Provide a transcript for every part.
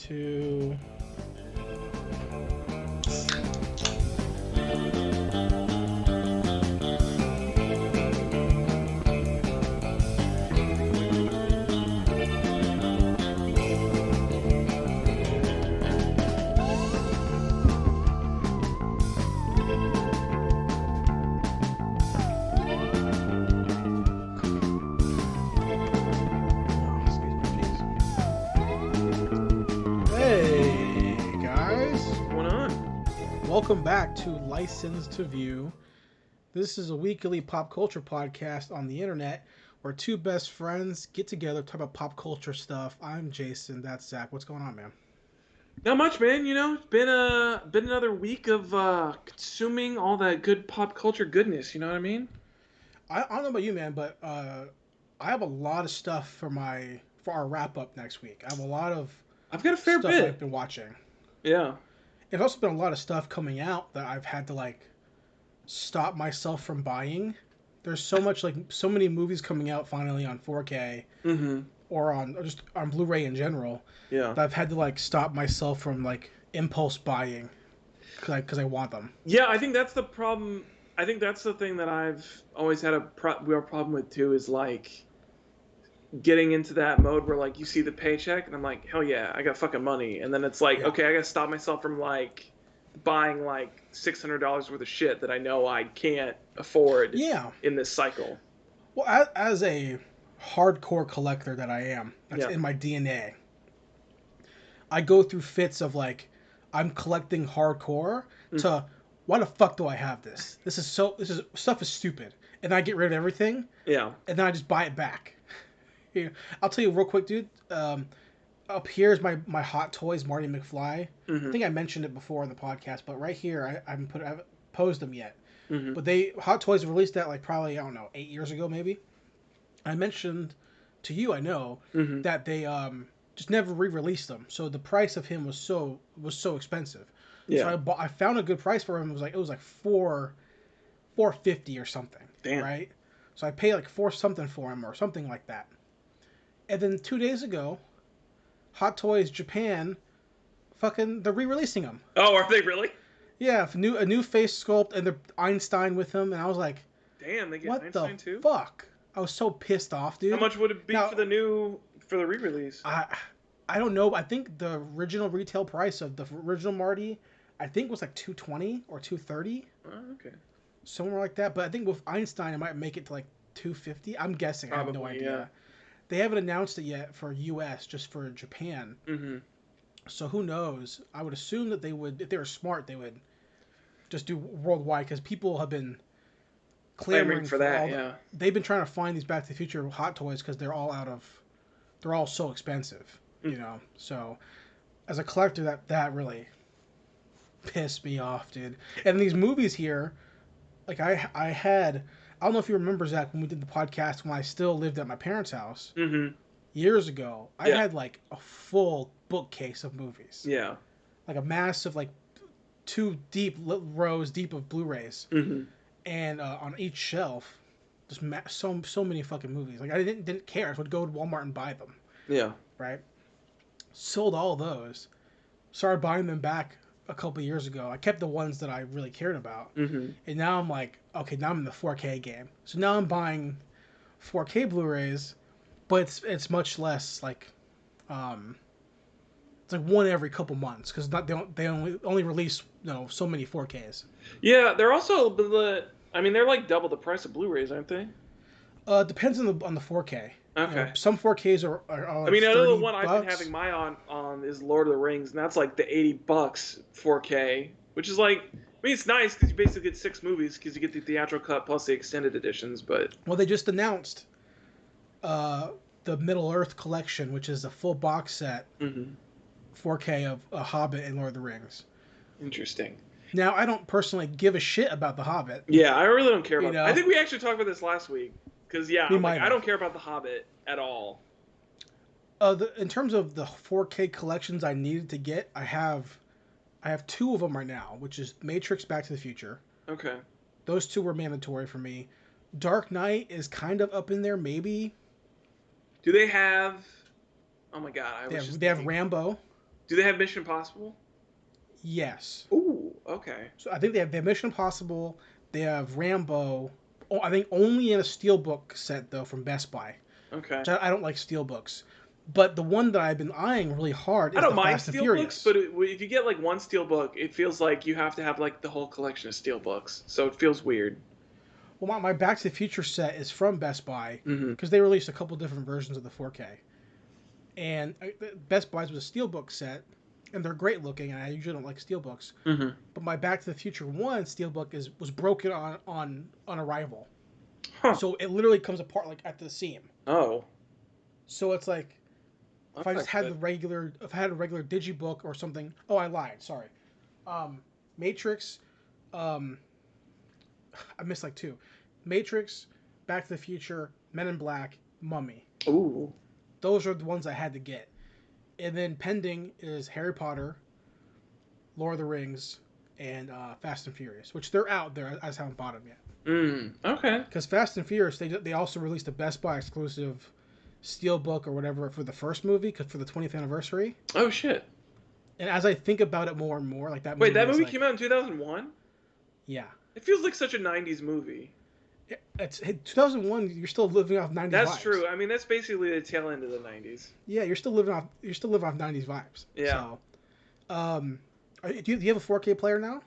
2. Welcome back to License to View. This is a weekly pop culture podcast on the internet where two best friends get together to talk about pop culture stuff. I'm Jason, that's Zach. What's going on, man? Not much, man. You know, it's been another week of consuming all that good pop culture goodness. You know what I mean? I don't know about you, man, but I have a lot of stuff for our wrap up next week. I've got a fair stuff bit I've been watching. Yeah. There's also been a lot of stuff coming out that I've had to stop myself from buying. There's so many movies coming out finally on 4K or just on Blu-ray in general. Yeah. That I've had to stop myself from impulse buying because I want them. Yeah, I think that's the problem. I think that's the thing that I've always had a real problem with too, is getting into that mode where you see the paycheck and I'm like, hell yeah, I got fucking money, and then it's okay, I gotta stop myself from buying $600 worth of shit that I know I can't afford in this cycle. Well, as a hardcore collector that I am, that's in my DNA, I go through fits of I'm collecting hardcore to why the fuck do I have this? Stuff is stupid, and I get rid of everything. Yeah. And then I just buy it back. I'll tell you real quick, dude. Up here is my Hot Toys Marty McFly. I think I mentioned it before in the podcast, but right here I haven't posed them yet. But Hot Toys released that probably, I don't know, 8 years ago maybe. I mentioned to you, I know, that they just never re-released them, so the price of him was so expensive. Yeah. So I found a good price for him. It was $450 or something. Damn. Right. So I paid $4 something for him or something like that. And then 2 days ago, Hot Toys Japan, they're re-releasing them. Oh, are they really? Yeah, a new face sculpt and the Einstein with him, and I was like, damn, they get what Einstein the too? Fuck? I was so pissed off, dude. How much would it be for the re-release? I don't know. I think the original retail price of the original Marty, I think was $220 or $230. Oh, okay. Somewhere like that. But I think with Einstein, it might make it to $250. I'm guessing. Probably, I have no idea. Yeah. They haven't announced it yet for US, just for Japan. So who knows? I would assume that they would, if they were smart, they would just do worldwide, because people have been clamoring for that. They've been trying to find these Back to the Future Hot Toys because they're all so expensive, you know. So as a collector, that really pissed me off, dude. And these movies here, I don't know if you remember, Zach, when we did the podcast when I still lived at my parents' house years ago. I had a full bookcase of movies. Yeah. A massive 2 deep rows deep of Blu-rays. And on each shelf, just so many fucking movies. I didn't care. I would go to Walmart and buy them. Yeah. Right. Sold all those. Started buying them back a couple of years ago. I kept the ones that I really cared about. And now I'm okay, now I'm in the 4K game. So now I'm buying 4K Blu-rays, but it's much less it's one every couple months, because they only release so many 4Ks. Yeah, they're also they're double the price of Blu-rays, aren't they? Depends on the 4K. Okay. Some 4Ks are another one I've been having my on is Lord of the Rings, and that's the $80 4K, which is it's nice because you basically get 6 movies because you get the theatrical cut plus the extended editions. But they just announced the Middle Earth collection, which is a full box set, 4K of A Hobbit and Lord of the Rings. Interesting. Now, I don't personally give a shit about The Hobbit. Yeah, I really don't care about it. I think we actually talked about this last week. Because, I don't care about The Hobbit at all. In terms of the 4K collections I needed to get, I have 2 of them right now, which is Matrix Back to the Future. Okay. Those 2 were mandatory for me. Dark Knight is kind of up in there, maybe. Do they have... Oh, my God. They have Rambo. Do they have Mission Impossible? Yes. Ooh, okay. So I think they have Mission Impossible. They have Rambo. Oh, I think only in a steelbook set though from Best Buy. Okay. Which I don't like steelbooks. But the one that I've been eyeing really hard I is don't the mind Fast and steelbooks, Furious. but if you get like one steelbook, it feels like you have to have like the whole collection of steelbooks. So it feels weird. Well, my Back to the Future set is from Best Buy Mm-hmm. because they released a couple different versions of the 4K. And Best Buy's was a steelbook set, and they're great looking. And I usually don't like steelbooks, Mm-hmm. but my Back to the Future one steelbook was broken on arrival, Huh. so it literally comes apart like at the seam. Oh. So it's like if I just That's had good. if I had a regular digibook or something. Oh, I lied. Sorry. Matrix. Um, I missed like two. Matrix, Back to the Future, Men in Black, Mummy. Ooh. Those are the ones I had to get. And then pending is Harry Potter, Lord of the Rings, and Fast and Furious, which they're out there. I just haven't bought them yet. Okay. Because Fast and Furious, they also released a Best Buy exclusive steelbook or whatever for the first movie, cause for the 20th anniversary. Oh shit. And as I think about it more and more, like that movie. Wait, that movie like, came out in 2001? Yeah. It feels like such a 90s movie. It's 2001. You're still living off 90s. That's vibes. true. I mean, that's basically the tail end of the 90s. Yeah, you're still living off 90s vibes. Yeah. So, do you have a 4K player now?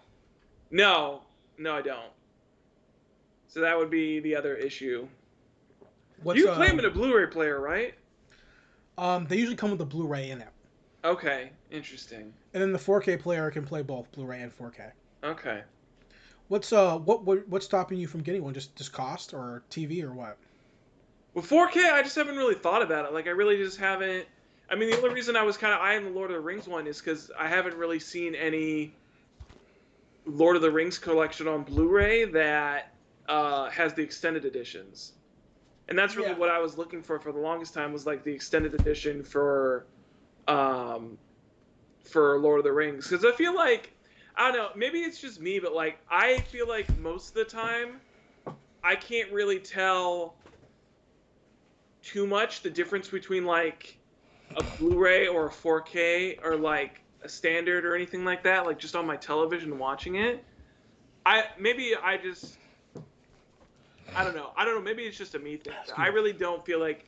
No, I don't. So that would be the other issue. You claim it a Blu-ray player, right? They usually come with a Blu-ray in it. Okay, interesting. And then the 4K player can play both Blu-ray and 4K. Okay. What's stopping you from getting one? Just cost or TV or what? With 4K, I just haven't really thought about it. Like, I really just haven't. I mean, the only reason I was kind of eyeing the Lord of the Rings one is because I haven't really seen any Lord of the Rings collection on Blu-ray that has the extended editions. And that's really what I was looking for the longest time, was like the extended edition for Lord of the Rings. Because I feel like, I don't know, maybe it's just me, but like I feel like most of the time I can't really tell too much the difference between like a Blu-ray or a 4K or like a standard or anything like that, like just on my television watching it. I don't know. Maybe it's just a me thing. I really don't feel like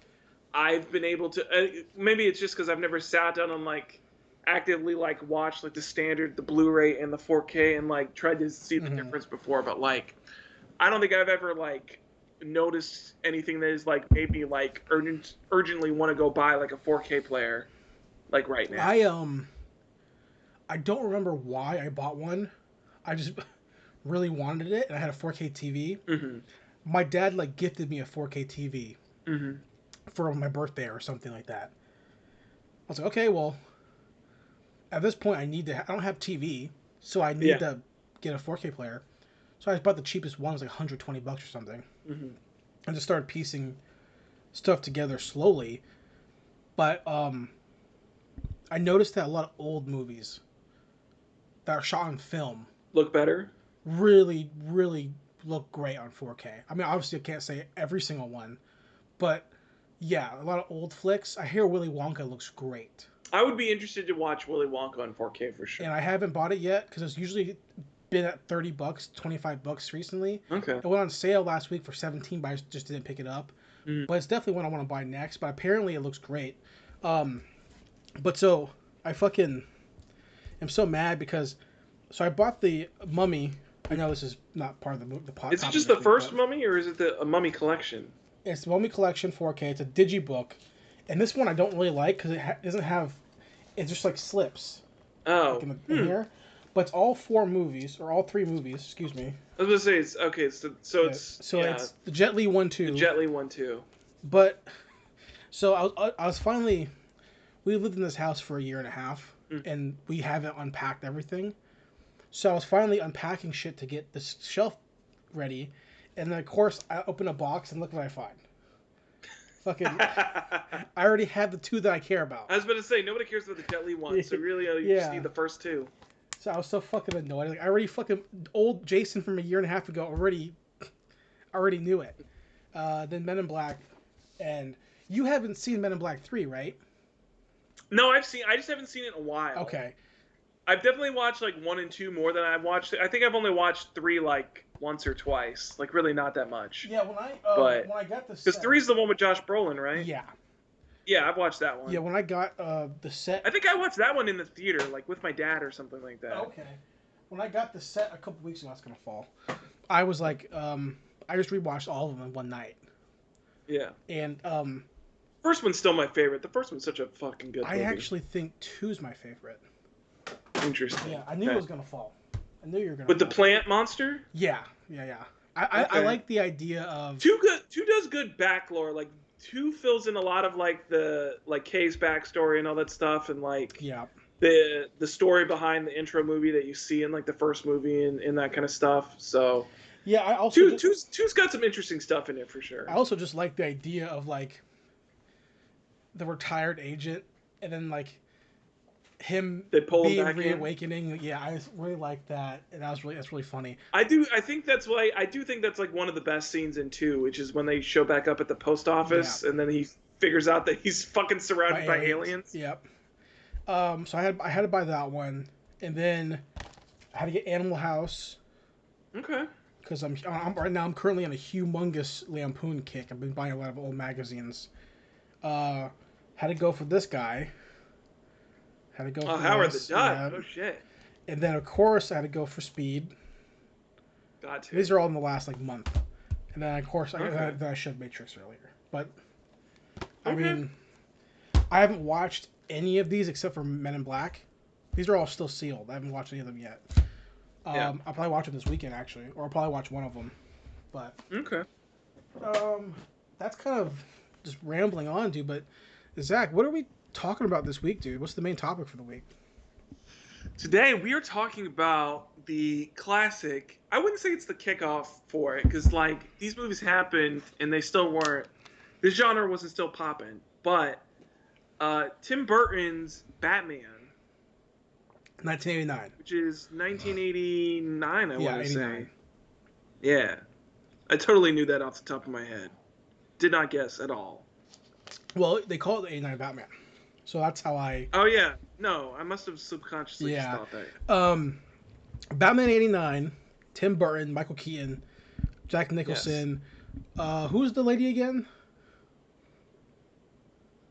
I've been able to. Maybe it's just because I've never sat down and like actively like watched like the standard, the Blu-ray, and the 4K, and like tried to see the difference before. But like, I don't think I've ever like noticed anything that is like made me like urgently want to go buy like a 4K player, like right now. I don't remember why I bought one. I just really wanted it, and I had a 4K TV. Mm-hmm. My dad like gifted me a 4K TV Mm-hmm. for my birthday or something like that. I was like, okay, well, at this point, I don't have TV, so I need to get a 4K player. So I bought the cheapest one, it was like $120 or something, and just started piecing stuff together slowly. But I noticed that a lot of old movies that are shot on film look better. Really, really look great on 4K. I mean, obviously, I can't say every single one, but yeah, a lot of old flicks. I hear Willy Wonka looks great. I would be interested to watch Willy Wonka on 4K for sure. And I haven't bought it yet because it's usually been at $30, $25 recently. Okay. It went on sale last week for $17, but I just didn't pick it up. But it's definitely one I want to buy next. But apparently, it looks great. But so I fucking am so mad because I bought the Mummy. I know this is not part of the podcast. Is it just the first Mummy, or is it a Mummy collection? It's the Mummy Collection 4K. It's a digibook, and this one I don't really like because it doesn't have. It's just like slips. Oh. Like in here, but it's all 4 movies or all 3 movies. Excuse me. I was gonna say it's okay. So it's the Jet Li 1, 2. The Jet Li 1, 2. But so I was finally. We lived in this house for a year and a half, and we haven't unpacked everything. So I was finally unpacking shit to get this shelf ready, and then of course I open a box and look what I find. Fucking, I already have the 2 that I care about. I was about to say nobody cares about the Jet Li 1, so really you just need the first 2. So I was so fucking annoyed. Like I already fucking old Jason from a year and a half ago already knew it. Then Men in Black, and you haven't seen Men in Black 3, right? No, I just haven't seen it in a while. Okay. I've definitely watched like 1 and 2 more than I've watched. I think I've only watched 3 like once or twice. Like really not that much. Yeah, But when I got the because set. 3 is the one with Josh Brolin, right? Yeah. Yeah, I've watched that one. Yeah, when I got the set. I think I watched that one in the theater, like with my dad or something like that. Okay. When I got the set a couple weeks ago, it's gonna fall. I was like, I just rewatched all of them in one night. Yeah. And first one's still my favorite. The first one's such a fucking good movie. I actually think 2's my favorite. Interesting. Yeah, I knew it was gonna fall. I knew you were gonna. With fall. the plant monster. Yeah. I like the idea of 2 does good back lore. Like 2 fills in a lot of like the Kay's backstory and all that stuff, and like the story behind the intro movie that you see in like the first movie and that kind of stuff. So yeah, I also two's got some interesting stuff in it for sure. I also just like the idea of like the retired agent and then like him being reawakening. Yeah, I really like that, and that's really funny. I do think that's like one of the best scenes in 2, which is when they show back up at the post office and then he figures out that he's fucking surrounded by aliens. Yep. So I had to buy that one, and then I had to get Animal House. Okay. Because I'm right now I'm currently on a humongous Lampoon kick. I've been buying a lot of old magazines. Had to go for this guy. Had to go for Howard the Duck. Oh shit. And then of course I had to go for Speed. Got to. These are all in the last like month. And then of course I showed Matrix earlier. But I mean, I haven't watched any of these except for Men in Black. These are all still sealed. I haven't watched any of them yet. I'll probably watch them this weekend actually, or I'll probably watch one of them. But that's kind of just rambling on, dude. But Zach, what are we talking about this week, dude? What's the main topic for the week? Today we are talking about the classic. I wouldn't say it's the kickoff for it, because like these movies happened and they still weren't. This genre wasn't still popping, but Tim Burton's Batman, 1989, which is 1989. I want to say. 89. Yeah, I totally knew that off the top of my head. Did not guess at all. Well, they call it the 89 Batman. So that's how I... Oh, yeah. No, I must have subconsciously just thought that. Batman 89, Tim Burton, Michael Keaton, Jack Nicholson. Yes. Who's the lady again?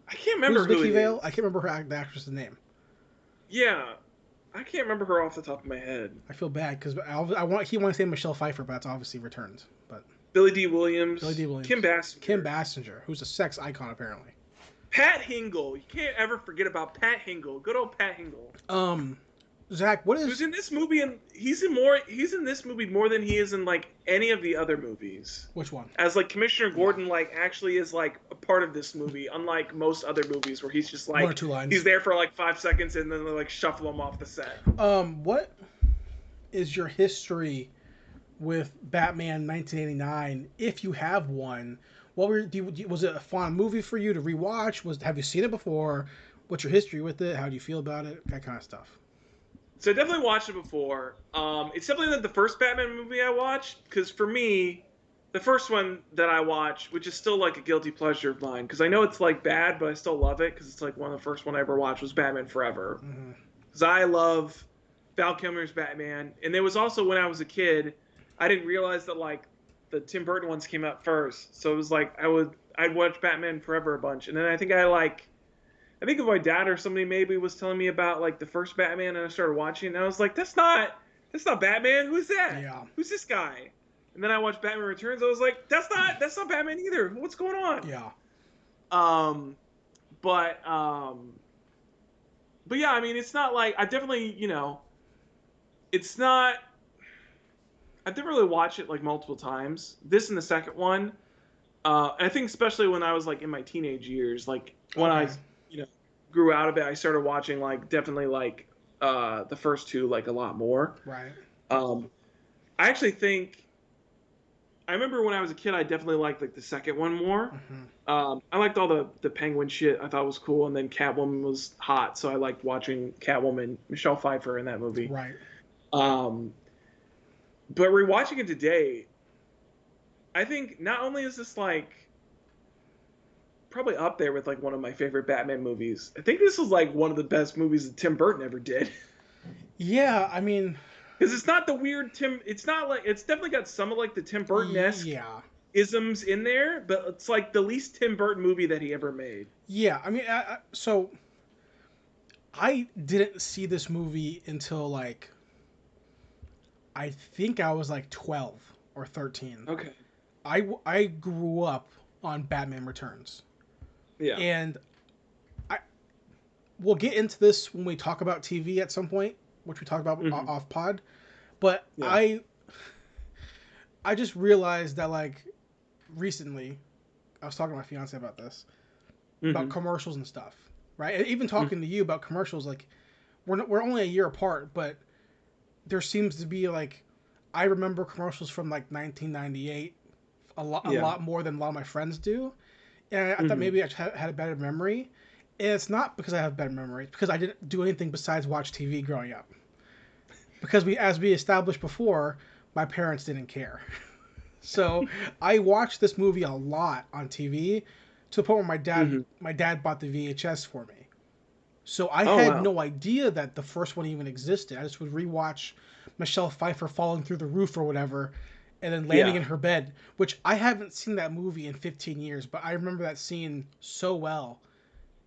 I can't remember who Vicky Vale? I can't remember the actress's name. Yeah. I can't remember her off the top of my head. I feel bad, because I want to say Michelle Pfeiffer, but that's obviously returned. But Billy D. Williams. Kim Basinger, who's a sex icon, apparently. Pat Hingle. You can't ever forget about Pat Hingle. Good old Pat Hingle. Zach, what is... Who's in this movie, and he's in this movie more than he is in, like, any of the other movies. Which one? As, like, Commissioner Gordon, like, actually is, like, a part of this movie, unlike most other movies where he's just, like... 1 or 2 lines. He's there for, like, 5 seconds, and then they, like, shuffle him off the set. What is your history with Batman 1989, if you have one? Was it a fun movie for you to rewatch? Have you seen it before? What's your history with it? How do you feel about it? That kind of stuff. So I definitely watched it before. It's definitely not the first Batman movie I watched, because for me, the first one that I watched, which is still like a guilty pleasure of mine, because I know it's like bad, but I still love it, because it's like one of the first one I ever watched was Batman Forever. Because I love Val Kilmer's Batman, and it was also when I was a kid, I didn't realize that like the Tim Burton ones came out first, so it was like I'd watch Batman Forever a bunch, and then I think if my dad or somebody maybe was telling me about like the first Batman, and I started watching, and I was like, that's not Batman. Who's that? Yeah. Who's this guy? And then I watched Batman Returns. I was like, that's not Batman either. What's going on? Yeah. But yeah, I mean, it's not like I've definitely really watched it like multiple times. This and the second one, and I think especially when I was like in my teenage years, like when I grew out of it, I started watching like definitely like the first two like a lot more. Right. I actually think I remember when I was a kid, I definitely liked like the second one more. I liked all the Penguin shit. I thought was cool, and then Catwoman was hot, so I liked watching Catwoman, Michelle Pfeiffer in that movie. Right. But rewatching it today, I think not only is this like probably up there with like one of my favorite Batman movies. I think this was like one of the best movies that Tim Burton ever did. Yeah, I mean, Because it's not the weird Tim. It's not like it's definitely got some of like the Tim Burton esque yeah, isms in there, but it's like the least Tim Burton movie that he ever made. yeah. I mean, so I didn't see this movie until like I think I was like 12 or 13. Okay. I grew up on Batman Returns, Yeah. and I we'll get into this when we talk about TV at some point, which we talked about Mm-hmm. off pod. But Yeah. I just realized that like recently, I was talking to my fiance about this, about Mm-hmm. commercials and stuff, right? And even Mm-hmm. talking to you about commercials, like we're only a year apart, but there seems to be like I remember commercials from like 1998 a Yeah. lot more than a lot of my friends do, and I thought Mm-hmm. maybe I had a better memory. And it's not because I have better memory; it's because I didn't do anything besides watch TV growing up. Because as we established before, my parents didn't care. So I watched this movie a lot on TV to the point where Mm-hmm. my dad bought the VHS for me. So I Oh had wow. no idea that the first one even existed. I just would rewatch Michelle Pfeiffer falling through the roof or whatever, and then landing Yeah. in her bed. Which I haven't seen that movie in 15 years, but I remember that scene so well.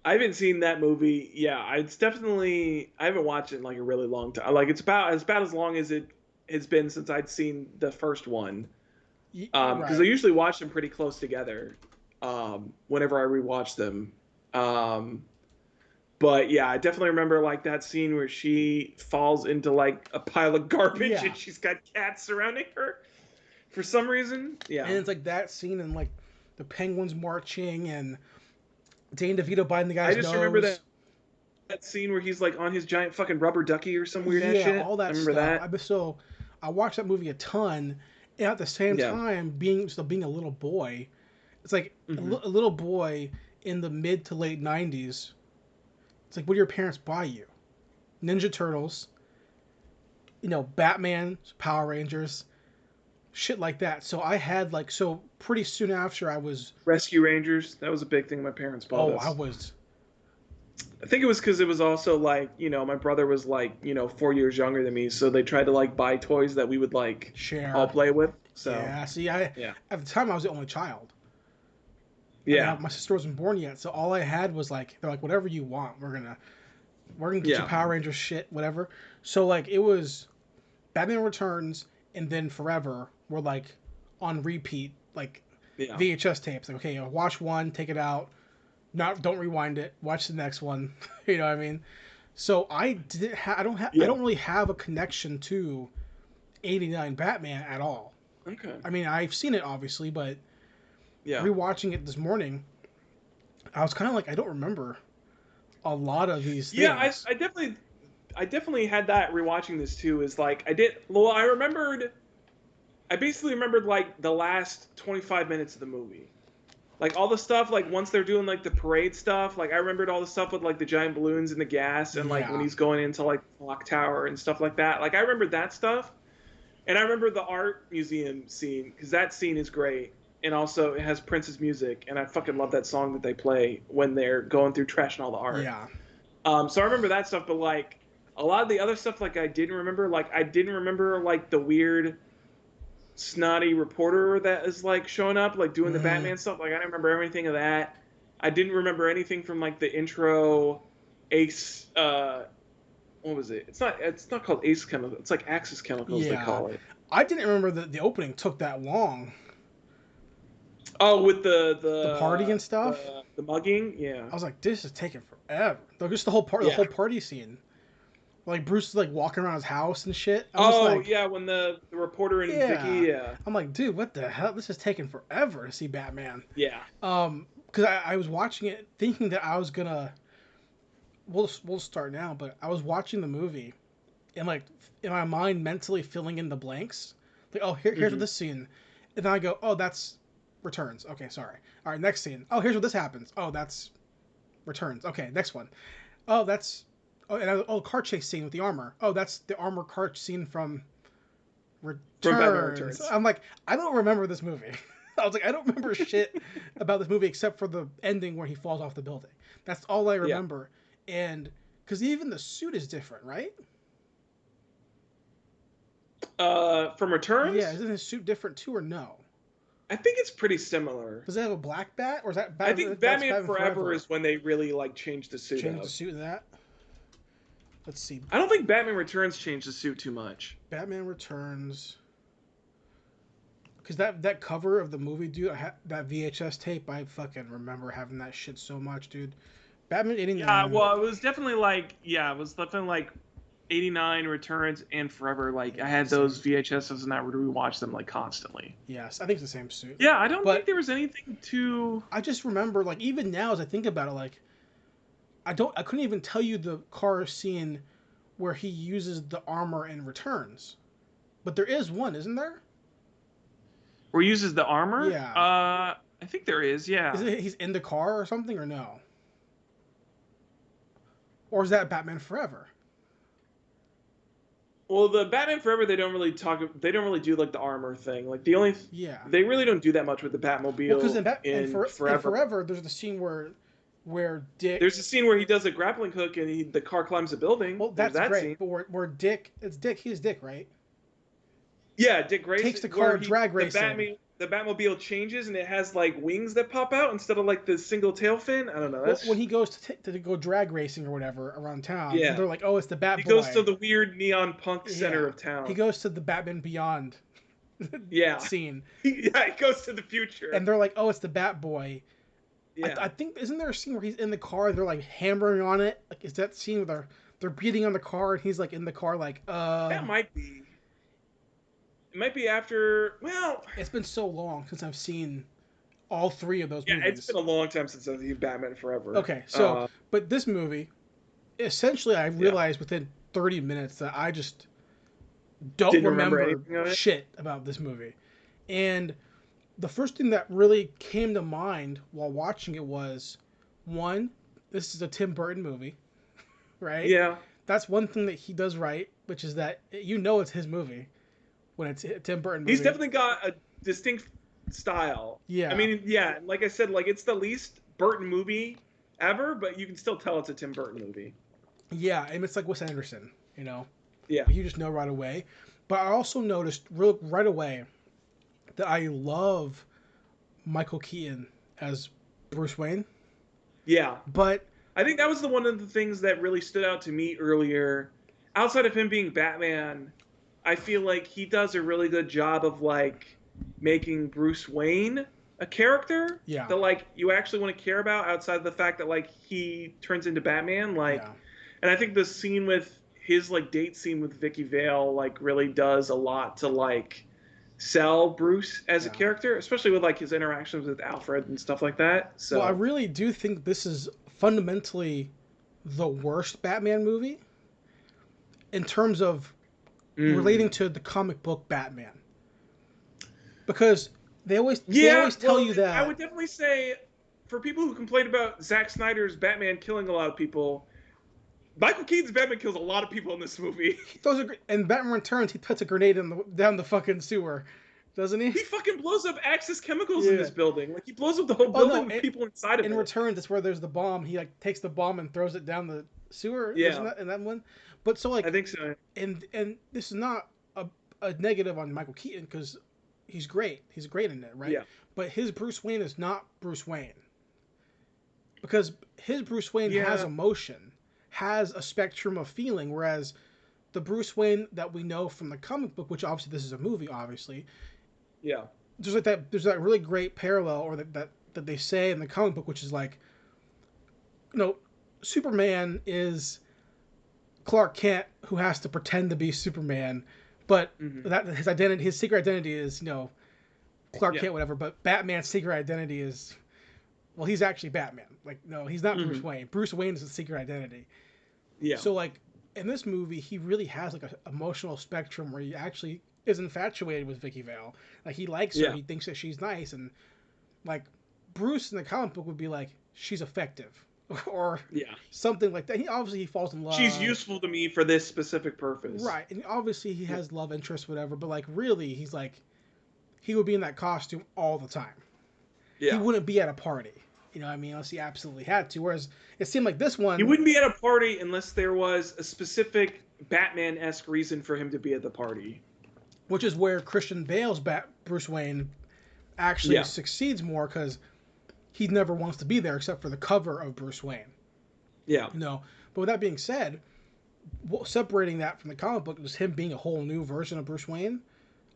I haven't seen that movie. Yeah, it's definitely. I haven't watched it in like a really long time. Like it's about as long as it has been since I'd seen the first one. Because I Right. usually watch them pretty close together. Whenever I rewatch them. Um, but yeah, I definitely remember like that scene where she falls into like a pile of garbage Yeah. and she's got cats surrounding her for some reason. And Yeah. it's like that scene and like the penguins marching and Dane DeVito biting the I guy's just remember nose. that scene where he's like on his giant fucking rubber ducky or some weird ass Yeah, shit. all I that remember stuff. that. I watched that movie a ton, and at the same Yeah. time, being a little boy, it's like Hmm. a little boy in the mid to late '90s. It's like, what do your parents buy you? Ninja Turtles, Batman, Power Rangers, shit like that. So I had like pretty soon after I was Rescue Rangers. That was a big thing my parents bought I us. was I think it was because it was also like, my brother was like, 4 years younger than me. So they tried to like buy toys that we would like all share. play with. So, Yeah, see, I yeah. at the time I was the only child. I mean, Yeah. my sister wasn't born yet, so all I had was like they're like whatever you want, we're gonna get you Yeah. Power Rangers shit, whatever. So like it was Batman Returns and then Forever were like on repeat, like Yeah. VHS tapes. Like okay, watch one, take it out, don't rewind it, watch the next one. You know what I mean? So I didn't I Yeah. don't really have a connection to '89 Batman at all. Okay. I mean, I've seen it obviously, but Yeah. rewatching it this morning, I was kind of like, I don't remember a lot of these Yeah, things. I definitely had that rewatching this too. Is like I basically remembered like the last 25 minutes of the movie. Like all the stuff, like once they're doing like the parade stuff, like I remembered all the stuff with like the giant balloons and the gas, and like when Yeah, he's going into like the clock tower and stuff like that. Like I remembered that stuff, and I remember the art museum scene because that scene is great, and also it has Prince's music, and I fucking love that song that they play when they're going through trashing all the art. yeah, So I remember that stuff, but like a lot of the other stuff, like I didn't remember. Like I didn't remember like the weird snotty reporter that is like showing up, like doing the mm, Batman stuff. Like I didn't remember anything of that. I didn't remember anything from like the intro Ace. What was it? It's not called Ace Chemical. It's like Axis Chemicals they yeah. call it. I didn't remember that the opening took that long. Oh, with The party and stuff. the mugging. Yeah. I was like, this is taking forever. Like, just the Yeah. whole party scene. Like Bruce is like walking around his house and shit. I'm just Oh like, yeah, when the reporter and Vicky. yeah. Yeah. I'm like, dude, what the hell? This is taking forever to see Batman. Yeah. Because I was watching it thinking that I was gonna. We'll start now, but I was watching the movie, and like in my mind mentally filling in the blanks. Like, oh, here's what Hmm. this scene, and then I go, oh, that's Returns. Okay, sorry. All right, next scene. Oh, here's what this happens. Oh, that's Returns. Okay, next one. Oh, that's car chase scene with the armor. Oh, that's the armor car scene from From Batman Returns. Returns. I'm like, I don't remember this movie. I was like, I don't remember shit about this movie except for the ending where he falls off the building. That's all I Yeah. remember. And because even the suit is different, right? From Returns? Yeah, isn't his suit different too, or no? I think it's pretty similar. Does it have a black bat, or is that I Batman? think That's Batman Batman Forever Forever. is when they really like changed the suit Change up. the suit to that. Let's see. I don't think Batman Returns changed the suit too much. Batman Returns. Because that cover of the movie, dude, that VHS tape, I fucking remember having that shit so much, dude. Batman 89. Yeah, well, it was definitely like, it was definitely like 89 Returns and Forever. Like, I had those VHSs and I would rewatch them like constantly. Yes, I think it's the same suit. Yeah, I don't think there was anything too. I just remember, like, even now as I think about it, like, I couldn't even tell you the car scene where he uses the armor and Returns. But there is one, isn't there? Where he uses the armor? Yeah. I think there is, yeah. Is it he's in the car or something, or no? Or is that Batman Forever? Well, the Batman Forever, they don't really do like the armor thing. Like they really don't do that much with the Batmobile. Because in Forever. In Forever, there's the scene where Dick. There's a scene where he does a grappling hook and the car climbs a building. Well, that's great. Scene. But where Dick, he's Dick, right? Yeah, Dick Grayson takes the car drag racing. The Batmobile changes and it has like wings that pop out instead of like the single tail fin. I don't know. When he goes to go drag racing or whatever around town, they're like, "Oh, it's the Batboy." He goes to the weird neon punk center of town. He goes to the Batman Beyond. Scene. He goes to the future. And they're like, "Oh, it's the Batboy." Yeah. I think isn't there a scene where he's in the car and they're like hammering on it? Like, is that scene where they're beating on the car and he's like in the car like That might be. It might be after. Well, it's been so long since I've seen all three of those movies. Yeah, it's been a long time since I've seen Batman Forever. Okay, so but this movie, essentially, I realized within 30 minutes that I just don't remember shit about this movie, and the first thing that really came to mind while watching it was, one, this is a Tim Burton movie, right? Yeah. That's one thing that he does right, which is that it's his movie. When it's a Tim Burton movie. He's definitely got a distinct style. Yeah. I mean, like I said, like it's the least Burton movie ever, but you can still tell it's a Tim Burton movie. Yeah, and it's like Wes Anderson, you know? Yeah. You just know right away. But I also noticed right away that I love Michael Keaton as Bruce Wayne. Yeah. But I think that was one of the things that really stood out to me earlier. Outside of him being Batman, I feel like he does a really good job of like making Bruce Wayne a character that like you actually want to care about outside of the fact that like he turns into Batman. Like, and I think the scene with his like date scene with Vicky Vale like really does a lot to like sell Bruce as a character, especially with like his interactions with Alfred and stuff like that. So well, I really do think this is fundamentally the worst Batman movie in terms of relating to the comic book Batman, because they always tell you that. I would definitely say, for people who complain about Zack Snyder's Batman killing a lot of people, Michael Keaton's Batman kills a lot of people in this movie. And Batman Returns, he puts a grenade down the fucking sewer, doesn't he? He fucking blows up Axis chemicals in this building. Like he blows up the whole building with people inside of it. In Returns, it's where there's the bomb. He like takes the bomb and throws it down the sewer. Yeah, isn't that in that one? But so like I think so. And this is not a negative on Michael Keaton because he's great. He's great in it, right? Yeah. But his Bruce Wayne is not Bruce Wayne. Because his Bruce Wayne has emotion, has a spectrum of feeling, whereas the Bruce Wayne that we know from the comic book, which obviously this is a movie, obviously. Yeah. There's that really great parallel, or that they say in the comic book, which is like, Superman is Clark Kent who has to pretend to be Superman, but that his secret identity is Clark Kent, whatever. But Batman's secret identity is, well, he's actually Batman. Like, no, he's not Bruce Wayne. Bruce Wayne is the secret identity. Yeah. So like in this movie, he really has like an emotional spectrum where he actually is infatuated with Vicky Vale. Like he likes her. He thinks that she's nice, and like Bruce in the comic book would be like, she's effective. Or something like that. He falls in love. She's useful to me for this specific purpose. Right. And obviously he has love interest, whatever, but like really he's like he would be in that costume all the time. He Yeah. wouldn't be at a party. You know what I mean? Unless he absolutely had to. Whereas it seemed like this one... He wouldn't be at a party unless there was a specific Batman-esque reason for him to be at the party. Which is where Christian Bale's Bruce Wayne actually succeeds more, because he never wants to be there except for the cover of Bruce Wayne. Yeah. You know? But with that being said, separating that from the comic book was him being a whole new version of Bruce Wayne.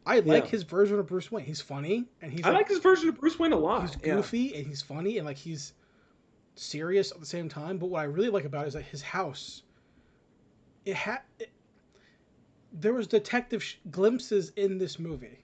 I like his version of Bruce Wayne. He's funny, and I like his version of Bruce Wayne a lot. He's goofy and he's funny, and like he's serious at the same time. But what I really like about it is that his house, there was detective glimpses in this movie.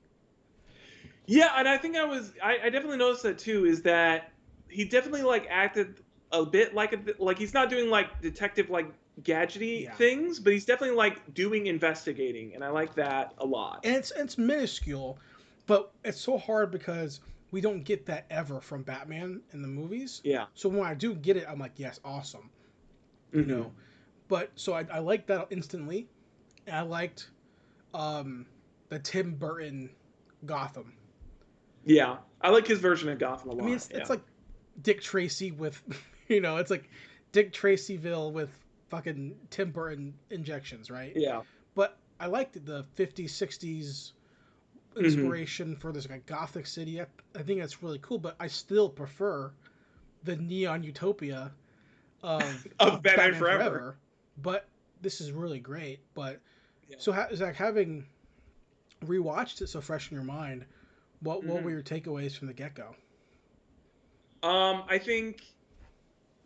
Yeah, and I think I definitely noticed that too. Is that he definitely like acted a bit like he's not doing like detective like gadgety things, but he's definitely like doing investigating, and I like that a lot. And it's minuscule, but it's so hard because we don't get that ever from Batman in the movies. Yeah. So when I do get it, I'm like, yes, awesome. You know, but so I liked that instantly, and I liked the Tim Burton Gotham. Yeah, I like his version of Gotham a lot. I mean, it's like Dick Tracy with, you know, it's like Dick Tracyville with fucking Tim Burton injections, right? Yeah. But I liked the 50s, 60s inspiration for this like gothic city. I think that's really cool, but I still prefer the neon utopia of Batman Forever. But this is really great. But so Zach, having rewatched it so fresh in your mind, what were your takeaways from the get-go? I think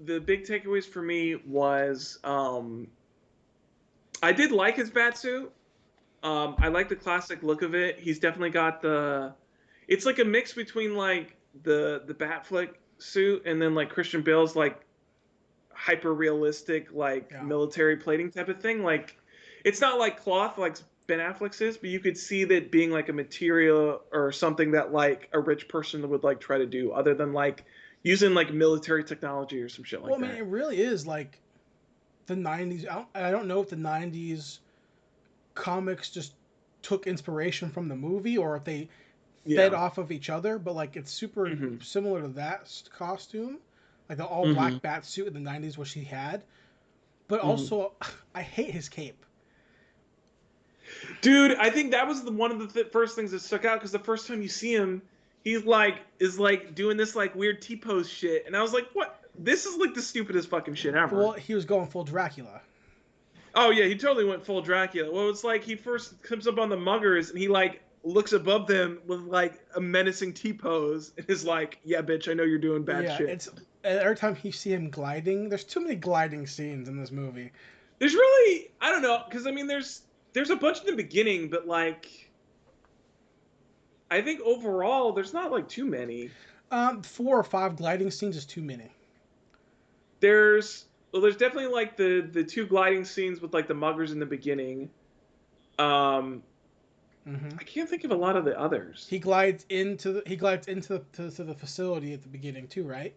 the big takeaways for me was I did like his batsuit. I like the classic look of it. He's definitely got it's like a mix between like the Batfleck suit and then like Christian Bale's like hyper realistic like military plating type of thing. Like it's not like cloth like Ben Affleck's is, but you could see that being like a material or something that like a rich person would like try to do, other than like using like military technology or some shit like that. Well, I mean, it really is like the 90s. I don't know if the 90s comics just took inspiration from the movie or if they fed off of each other, but like it's super similar to that costume, like the all black bat suit in the 90s, which he had. But also, I hate his cape. Dude, I think that was one of the first things that stuck out, because the first time you see him, he's like is like doing this like weird T-pose shit, and I was like, what? This is like the stupidest fucking shit ever. Well, he was going full Dracula. Oh yeah, he totally went full Dracula. Well, it's like he first comes up on the muggers and he like looks above them with like a menacing T-pose and is like, yeah, bitch, I know you're doing bad shit. It's every time you see him gliding, there's too many gliding scenes in this movie. There's really, I don't know, because I mean there's a bunch in the beginning, but like I think overall there's not like too many. 4 or 5 gliding scenes is too many. There's definitely like the 2 gliding scenes with like the muggers in the beginning. I can't think of a lot of the others. He glides into the facility at the beginning too, right?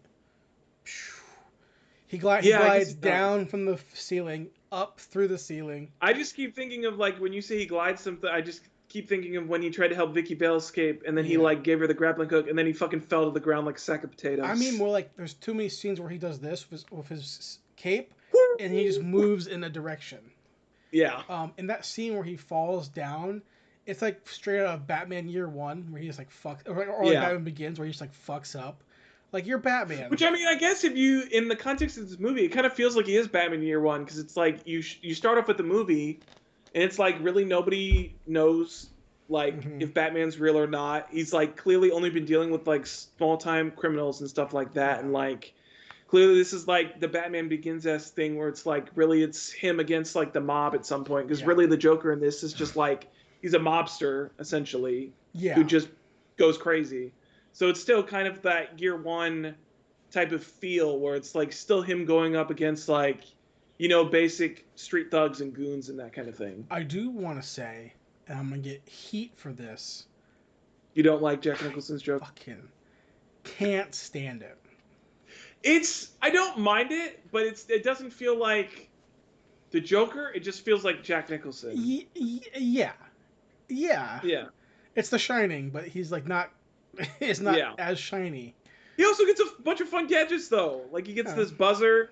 He glides down from the ceiling up through the ceiling. I just keep thinking of like when you say he glides something, I just keep thinking of when he tried to help Vicky Bale escape, and then he like gave her the grappling hook, and then he fucking fell to the ground like a sack of potatoes. I mean, more like there's too many scenes where he does this with his cape, and he just moves in a direction. Yeah. In that scene where he falls down, it's like straight out of Batman Year One, where he just like fucks, or like Batman Begins, where he just like fucks up. Like, you're Batman. Which, I mean, I guess if you, in the context of this movie, it kind of feels like he is Batman Year One, because it's like you start off with the movie, and it's like really nobody knows like if Batman's real or not. He's like clearly only been dealing with like small time criminals and stuff like that, and like clearly this is like the Batman Begins-esque thing where it's like really it's him against like the mob at some point, because really the Joker in this is just like he's a mobster essentially who just goes crazy. So it's still kind of that Year One type of feel where it's like still him going up against like, you know, basic street thugs and goons and that kind of thing. I do want to say, and I'm going to get heat for this. You don't like Jack Nicholson's joke? Fucking can't stand it. I don't mind it, but it doesn't feel like the Joker. It just feels like Jack Nicholson. Yeah. It's The Shining, but he's like not. It's not Yeah. as shiny. He also gets a bunch of fun gadgets though. Like he gets this buzzer,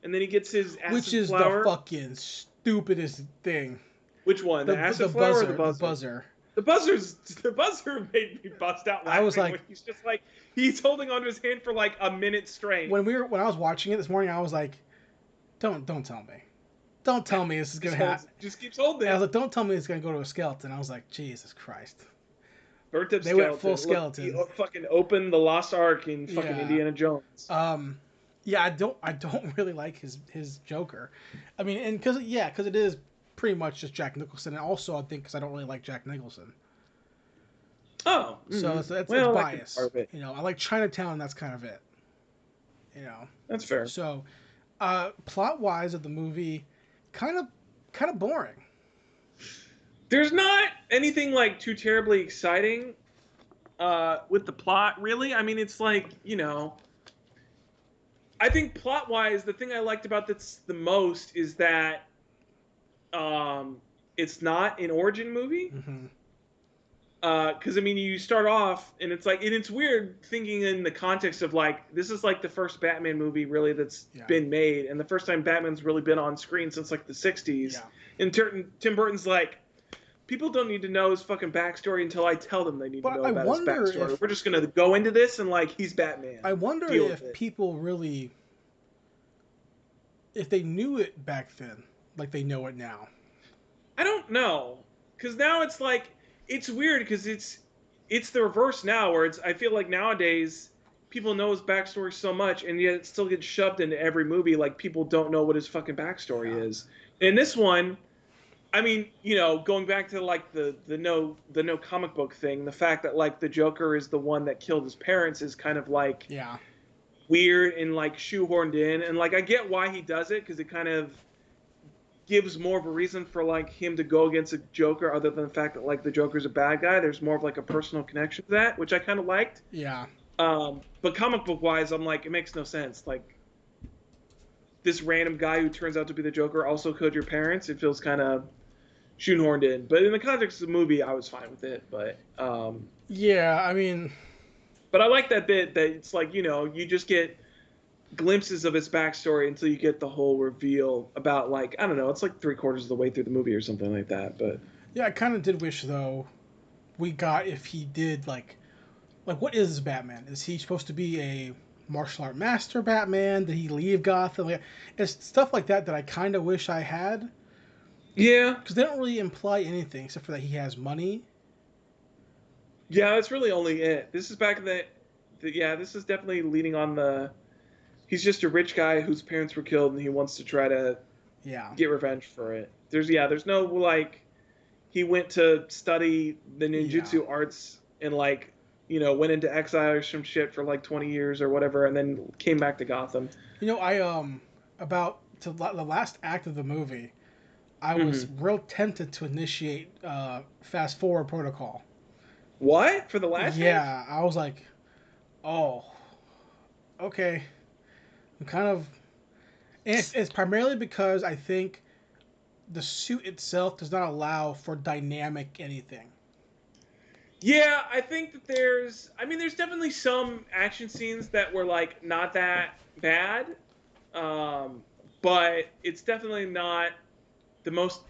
and then he gets his Which acid is the flower. fucking stupidest thing. Which one? The acid flower or the buzzer? The buzzer. The buzzer made me bust out laughing. I was like, when he's just like he's holding onto his hand for like a minute straight. When I was watching it this morning, I was like, don't tell me. Don't tell me this is gonna happen. Just keeps holding. I was like, don't tell me it's gonna go to a skeleton. I was like, Jesus Christ. Burnt up they went full skeleton. Look, he fucking opened the Lost Ark in fucking Indiana Jones. Yeah, I don't really like his Joker. I mean, and because it is pretty much just Jack Nicholson, and also I think because I don't really like Jack Nicholson. Oh, so that's bias. You know, I like Chinatown. That's kind of it. You know, that's fair. So, plot wise of the movie, kind of boring. There's not anything like too terribly exciting with the plot, really. I mean, it's like, you know, I think plot wise, the thing I liked about this the most is that it's not an origin movie. Because I mean, you start off and it's like, and it's weird thinking in the context of like, this is like the first Batman movie really that's been made, and the first time Batman's really been on screen since like the 60s. And Tim Burton's like, people don't need to know his fucking backstory until I tell them they need to know about his backstory. We're just gonna go into this and like, he's Batman. I wonder if people really, if they knew it back then, like they know it now. I don't know, because now it's like, it's weird because it's the reverse now, where I feel like nowadays people know his backstory so much, and yet it still gets shoved into every movie. Like people don't know what his fucking backstory is. In this one, I mean, you know, going back to like the no comic book thing, the fact that like the Joker is the one that killed his parents is kind of like weird and like shoehorned in, and like I get why he does it because it kind of gives more of a reason for like him to go against a Joker, other than the fact that like the Joker's a bad guy. There's more of like a personal connection to that, which I kind of liked. But comic book wise, I'm like, it makes no sense. Like this random guy who turns out to be the Joker also killed your parents. It feels kind of shoehorned in. But in the context of the movie, I was fine with it. But yeah, I mean, but I like that bit that it's like, you know, you just get glimpses of his backstory until you get the whole reveal about like, I don't know, it's like 3/4 of the way through the movie or something like that. But yeah, I kind of did wish though we got, if he did like what is Batman? Is he supposed to be a martial art master Batman? Did he leave Gotham? Like, it's stuff like that I kind of wish I had. Yeah, because they don't really imply anything except for that he has money. Yeah, that's really only it. This is back in this is definitely leading on the, he's just a rich guy whose parents were killed and he wants to try to get revenge for it. There's no like, he went to study the ninjutsu arts and like, you know, went into exile or some shit for like 20 years or whatever, and then came back to Gotham. You know, I about to the last act of the movie, I was real tempted to initiate fast forward protocol. What? For the last act? I was like, oh, okay. I'm kind of, and it's primarily because I think the suit itself does not allow for dynamic anything. Yeah, I think that there's definitely some action scenes that were like not that bad, but it's definitely not the most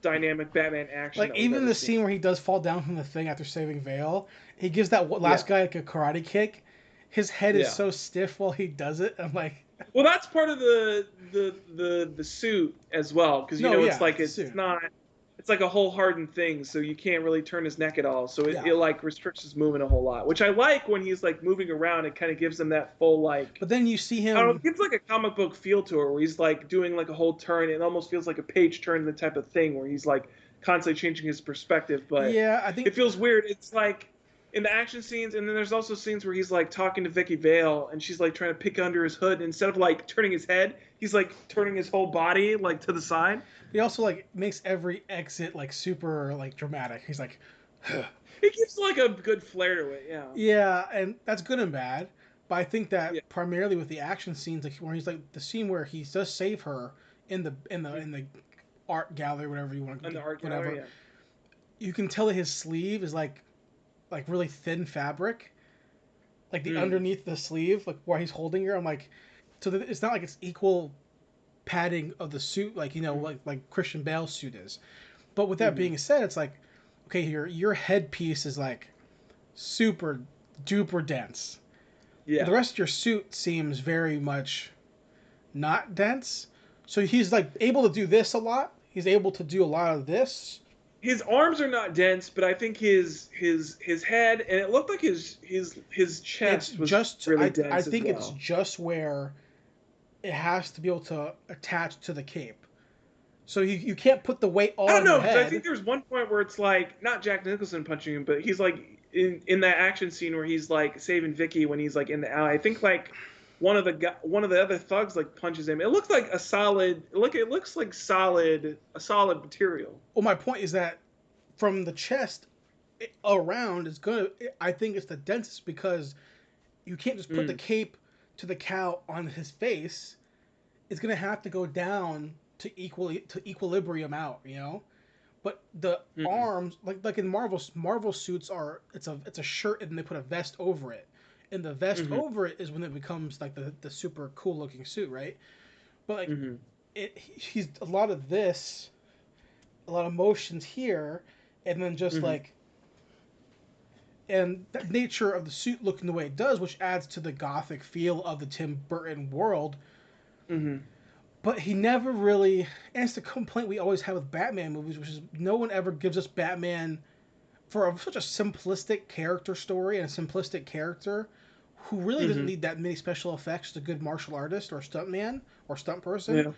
dynamic Batman action. Like even the scene where he does fall down from the thing after saving Vale, he gives that last guy like a karate kick. His head is so stiff while he does it. I'm like, well, that's part of the suit as well, because it's like it's not. It's like a whole hardened thing, so you can't really turn his neck at all. So it like restricts his movement a whole lot, which I like when he's like moving around. It kind of gives him that full like. But then you see him. I don't know, it gives like a comic book feel to it, where he's like doing like a whole turn. It almost feels like a page turn, the type of thing where he's like constantly changing his perspective. But yeah, I think it feels weird. It's like in the action scenes, and then there's also scenes where he's like talking to Vicky Vale, and she's like trying to pick under his hood. And instead of like turning his head, he's like turning his whole body like to the side. He also like makes every exit like super like dramatic. He's like, it gives like a good flair to it, yeah. Yeah, and that's good and bad. But I think that primarily with the action scenes, like where he's like the scene where he does save her in the art gallery, whatever you want to, in the art gallery, you can tell that his sleeve is like like really thin fabric, like the Mm. underneath the sleeve, like where he's holding her. I'm like, so that it's not like it's equal padding of the suit, like like Christian Bale's suit is. But with that Mm-hmm. being said, it's like, okay, your headpiece is like super duper dense. The Yeah. rest of your suit seems very much not dense. So he's like able to do this a lot. He's able to do a lot of this. His arms are not dense, but I think his head and it looked like his It's chest was just really I dense as think it's well. just where it has to be able to attach to the cape. So you can't put the weight all I don't on your know because I head. think there's one point where it's like not Jack Nicholson punching him, but he's like in that action scene where he's like saving Vicky when he's like in the alley. I think like one of the other thugs like punches him. It looks like a solid it looks like a solid material. Well, my point is that from the chest around is gonna. I think it's the densest because you can't just put the Mm. cape to the cow on his face. It's gonna have to go down to equilibrium out. But the Mm. arms, like in Marvel suits are it's a shirt and they put a vest over it, and the vest Mm-hmm. over it is when it becomes like the super cool looking suit, right? But like Mm-hmm. he's a lot of this, a lot of motions here, and then just Mm-hmm. like and the nature of the suit looking the way it does, which adds to the gothic feel of the Tim Burton world. Mm-hmm. But he never really, and it's the complaint we always have with Batman movies, which is no one ever gives us Batman for such a simplistic character story and a simplistic character who really doesn't Mm-hmm. need that many special effects, a good martial artist or stuntman or stunt person. Yeah.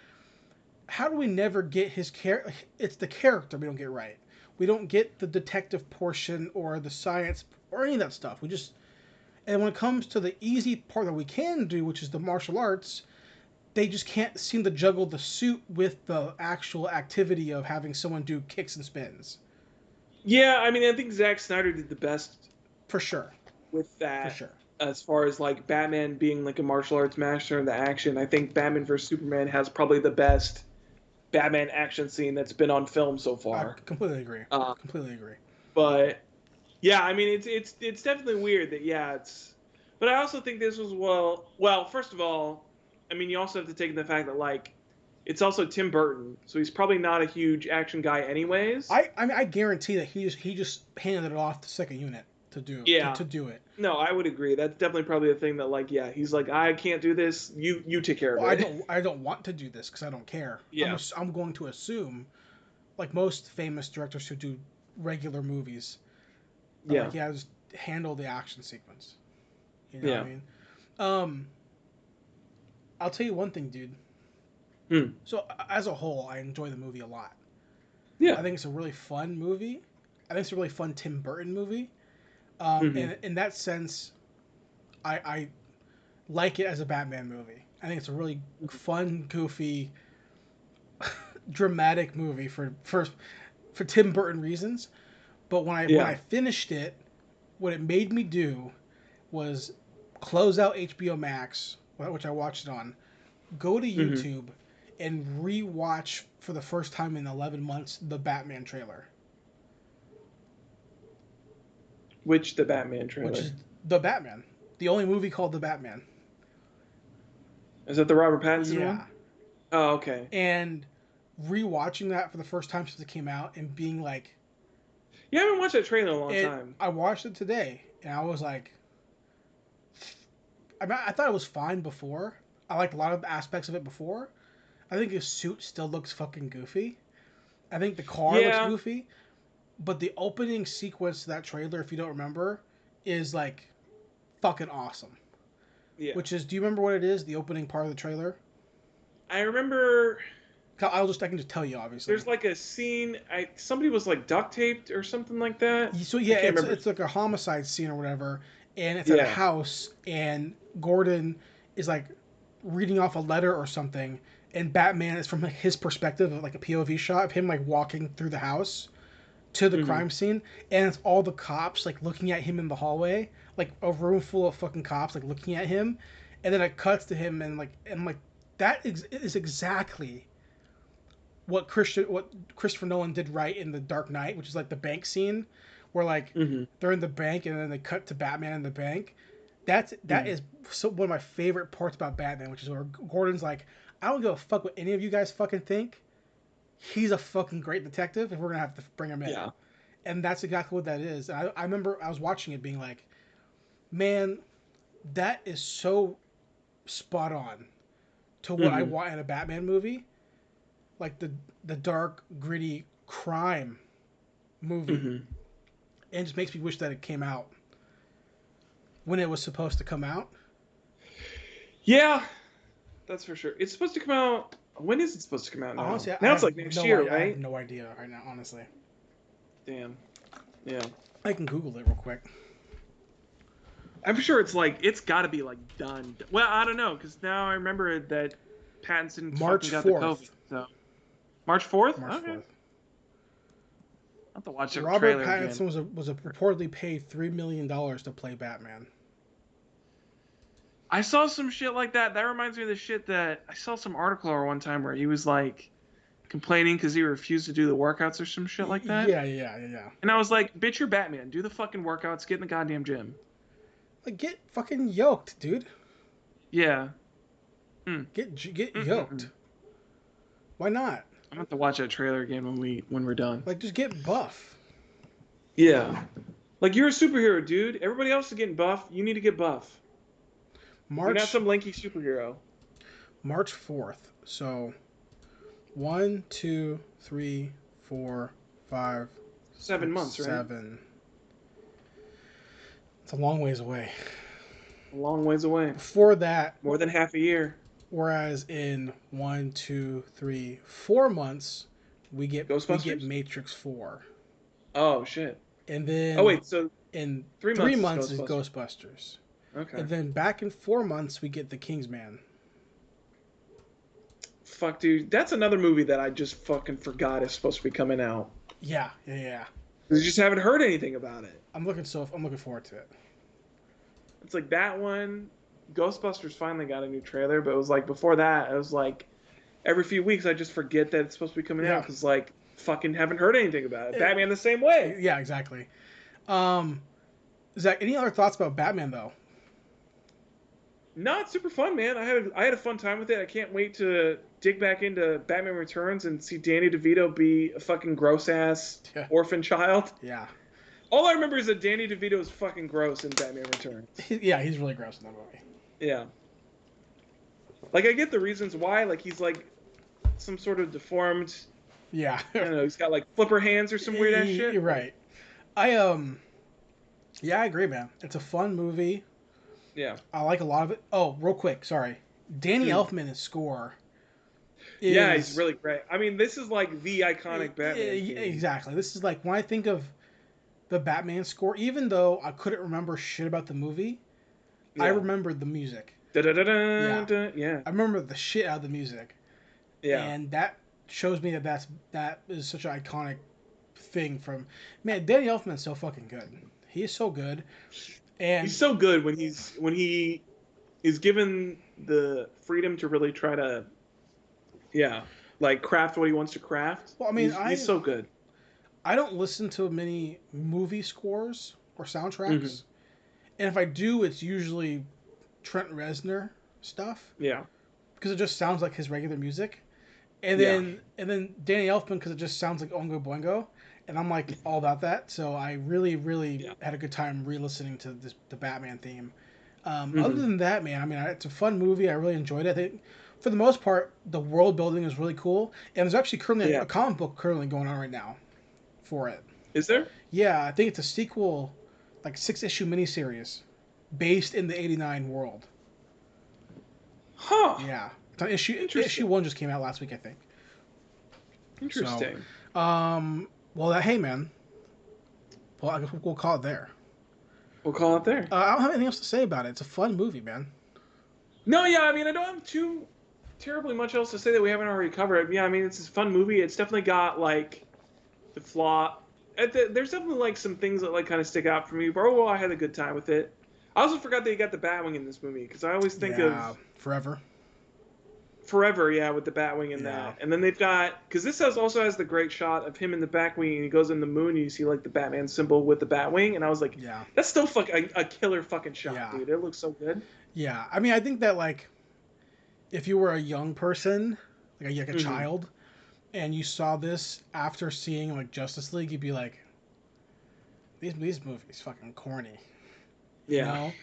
How do we never get his character? It's the character we don't get right. We don't get the detective portion or the science or any of that stuff. We just, and when it comes to the easy part that we can do, which is the martial arts, they just can't seem to juggle the suit with the actual activity of having someone do kicks and spins. Yeah, I mean, I think Zack Snyder did the best For sure. with For that sure. as far as like Batman being like a martial arts master in the action. I think Batman vs Superman has probably the best Batman action scene that's been on film so I far. completely agree. Uh, Completely agree. but yeah, I mean, it's definitely weird that yeah, it's. But I also think this was well. First of all, I mean, you also have to take in the fact that like it's also Tim Burton, so he's probably not a huge action guy anyways. I mean I guarantee that he just handed it off to second unit to do Yeah, to do it. no, I would agree. That's definitely probably a thing that like yeah, he's like I can't do this. You take care of Well, it. I don't want to do this because I don't care. Yeah, I'm going to assume, like most famous directors who do regular movies, are yeah, like, yeah, just handle the action sequence. You know what I yeah. mean? I'll tell you one thing, dude. Hmm. So as a whole, I enjoy the movie a lot. I Yeah. think it's a really fun movie. I think it's a really fun Tim Burton movie. Hmm. And in that sense, I like it as a Batman movie. I think it's a really fun, goofy, dramatic movie for Tim Burton reasons. But when I Yeah. finished it, what it made me do was close out HBO Max, which I watched it on, go to Hmm. YouTube, and rewatch for the first time in 11 months the Batman trailer, Which the Batman which is trailer? the Batman, the only movie called the Batman. Is that the Robert Pattinson one? Yeah, Oh, okay. and rewatching that for the first time since it came out and being like, Yeah, I haven't watched that trailer in a long it. time. I watched it today and I was like, I thought it was fine before. I liked a lot of aspects of it before. I think his suit still looks fucking goofy. I think the car looks Yeah. goofy, but the opening sequence to that trailer, if you don't remember, is like fucking awesome. Yeah. Which is, do you remember what it is? The opening part of the trailer. I remember I can just tell you, obviously. there's like a scene somebody was like duct taped or something like that. So I yeah, can't remember. it's like a homicide scene or whatever, and it's at a Yeah. house, and Gordon is like reading off a letter or something, and Batman is from like his perspective of like a POV shot of him like walking through the house to the Hmm. crime scene, and it's all the cops like looking at him in the hallway, like a room full of fucking cops like looking at him, and then it cuts to him and like is exactly what Christopher Nolan did right in The Dark Knight, which is like the bank scene where like Mm-hmm. they're in the bank and then they cut to Batman in the bank. That Mm. is one of my favorite parts about Batman, which is where Gordon's like, I don't give a fuck what any of you guys fucking think. He's a fucking great detective, and we're gonna have to bring him in. Yeah. And that's exactly what that is. I remember I was watching it, being like, man, that is so spot on to what I Mm-hmm. want in a Batman movie, like the dark, gritty crime movie, Mm-hmm. and it just makes me wish that it came out when it was supposed to come out. Yeah, that's for sure. It's supposed to come out. When is it supposed to come out now? Honestly, Now it's like next year, I have right? no idea right now. Honestly, Damn. Yeah. I can Google it real quick. I'm sure it's like it's got to be like done. Well, I don't know because now I remember that Pattinson March fucking got 4th. the COVID. So March 4th. March Okay. 4th. I have to watch the Robert trailer Pattinson again. was reportedly paid $3 million to play Batman. I saw some shit like that. That reminds me of the shit that I saw some article or one time where he was like complaining because he refused to do the workouts or some shit like that. Yeah. And I was like, bitch, you're Batman. Do the fucking workouts. Get in the goddamn gym. Like, get fucking yoked, dude. Yeah. Mm. Get yoked. Why not? I'm gonna have to watch that trailer again when we're done. Like, just get buff. Yeah. Like you're a superhero, dude. Everybody else is getting buff. You need to get buff. You're not some lanky superhero. March 4th. So 1, 2, 3, 4, 5, 7 months, 7. Right? It's a long ways away. A long ways away. Before that, more than half a year. Whereas in 1, 2, 3, 4 months, we get Matrix 4. Oh shit. And then so in 3 months is Ghostbusters. Okay. And then back in 4 months, we get The Kingsman. Fuck, dude. That's another movie that I just fucking forgot is supposed to be coming out. Yeah. You just haven't heard anything about it. I'm looking forward to it. It's like that one. Ghostbusters finally got a new trailer, but it was like before that, it was like every few weeks I just forget that it's supposed to be coming out because like fucking haven't heard anything about it. Batman the same way. Yeah, exactly. Zach, any other thoughts about Batman though? No, it's super fun, man. I had a fun time with it. I can't wait to dig back into Batman Returns and see Danny DeVito be a fucking gross ass orphan child. Yeah. All I remember is that Danny DeVito is fucking gross in Batman Returns. Yeah, he's really gross in that movie. Yeah. Like I get the reasons why. Like he's like some sort of deformed. Yeah. I don't know. He's got like flipper hands or some weird ass shit. You're right. Yeah, I agree, man. It's a fun movie. Yeah. I like a lot of it. Oh, real quick, sorry. Danny Elfman's score. Yeah, he's really great. I mean, this is like the iconic Batman. Exactly. This is like when I think of the Batman score, even though I couldn't remember shit about the movie, I remembered the music. Yeah. I remember the shit out of the music. Yeah. And that shows me that is such an iconic thing from man. Danny Elfman's so fucking good. He is so good. And he's so good when he is given the freedom to really try to like craft what he wants to craft. Well, I mean, he's so good. I don't listen to many movie scores or soundtracks. And if I do, it's usually Trent Reznor stuff. Yeah. Because it just sounds like his regular music. And then Danny Elfman because it just sounds like Oingo Boingo. And I'm like all about that. So I really had a good time re-listening to the Batman theme. Other than that, man, I mean, it's a fun movie. I really enjoyed it. I think for the most part, the world building is really cool. And there's actually currently a comic book currently going on right now for it. Is there? Yeah, I think it's a sequel, like 6-issue miniseries based in the 89 world. Huh. Yeah. Issue 1 just came out last week, I think. Interesting. So, well, hey, man. Well, I guess we'll call it there. We'll call it there. I don't have anything else to say about it. It's a fun movie, man. No, yeah, I mean, I don't have too terribly much else to say that we haven't already covered. Yeah, I mean, it's a fun movie. It's definitely got, like, the flaw. There's definitely, like, some things that, like, kind of stick out for me. But overall, I had a good time with it. I also forgot that you got the Batwing in this movie, because I always think of... Forever. forever, yeah, with the Batwing and Yeah. that. And then they've got, because this also has the great shot of him in the Batwing, and he goes in the moon, and you see like the Batman symbol with the Batwing, and I was like, Yeah. that's still fucking a killer fucking shot, Yeah. dude. It looks so good. Yeah. I mean, I think that like if you were a young person, like a child, and you saw this after seeing like Justice League, you'd be like, these movies fucking corny, you Yeah. know.